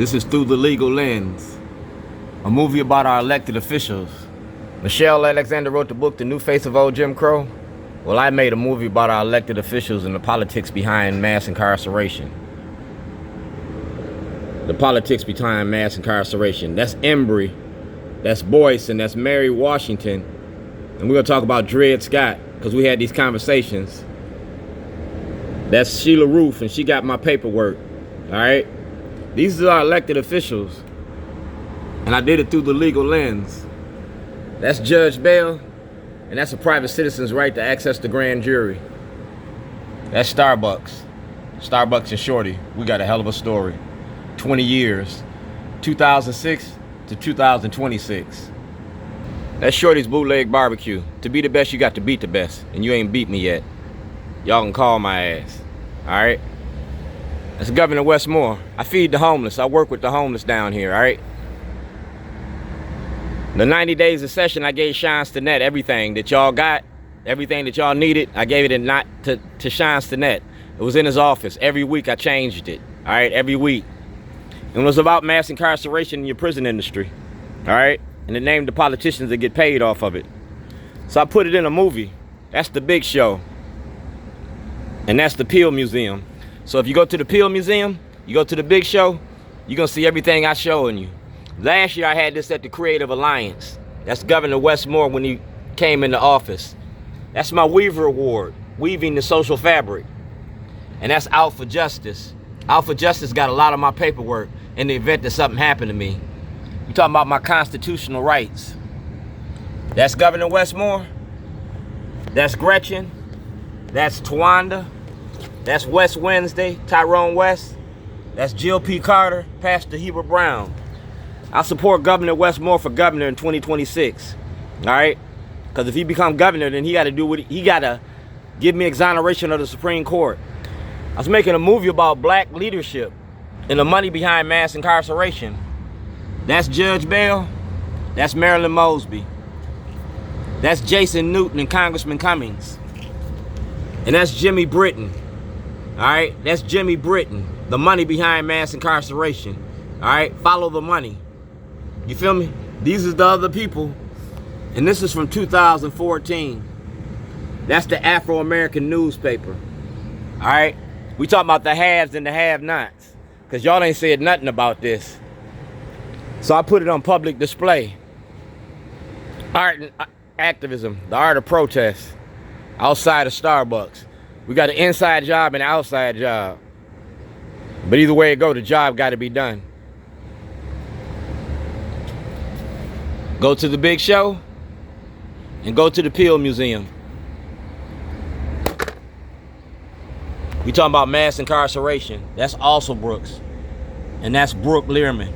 This is Through the Legal Lens, a movie about our elected officials. Michelle Alexander wrote the book, The New Face of Old Jim Crow. Well, I made a movie about our elected officials and the politics behind mass incarceration. The politics behind mass incarceration. That's Embry, that's Boyce, and that's Mary Washington. And we're gonna talk about Dred Scott, because we had these conversations. That's Sheila Roof, and she got my paperwork, all right? These are our elected officials, and I did it through the legal lens. That's Judge Bell, and that's a private citizen's right to access the grand jury. That's Starbucks. Starbucks and Shorty, we got a hell of a story. 20 years, 2006 to 2026. That's Shorty's Bootleg Barbecue. To be the best, you got to beat the best, and you ain't beat me yet. Y'all can call my ass, all right? That's Governor Westmore. I feed the homeless. I work with the homeless down here, all right? The 90 days of session, I gave Sean Stinnett everything that y'all got, everything that y'all needed. I gave it to Sean Stinnett. It was in his office. Every week I changed it, all right, every week. And it was about mass incarceration in your prison industry, all right? And it named the politicians that get paid off of it. So I put it in a movie. That's The Big Show. And that's the Peel Museum. So if you go to the Peel Museum, you go to the Big Show, you're gonna see everything I'm showing you. Last year I had this at the Creative Alliance. That's Governor Westmore when he came into office. That's my Weaver Award, Weaving the Social Fabric. And that's Out for Justice. Out for Justice got a lot of my paperwork in the event that something happened to me. You talking about my constitutional rights. That's Governor Westmore. That's Gretchen. That's Tawanda. That's West Wednesday, Tyrone West. That's Jill P. Carter, Pastor Heber Brown. I support Governor Westmore for governor in 2026, all right? Because if he become governor, then he got to do what he got to give me exoneration of the Supreme Court. I was making a movie about black leadership and the money behind mass incarceration. That's Judge Bell. That's Marilyn Mosby. That's Jason Newton and Congressman Cummings. And that's Jimmy Britton. All right, that's Jimmy Britton, the money behind mass incarceration. All right, follow the money. You feel me? These are the other people. And this is from 2014. That's the Afro-American newspaper. All right, we talking about the haves and the have-nots, because y'all ain't said nothing about this. So I put it on public display. Art and activism, the art of protest, outside of Starbucks. We got an inside job and an outside job. But either way it go, the job got to be done. Go to the Big Show and go to the Peel Museum. We talking about mass incarceration. That's also Brooks. And that's Brooke Learman.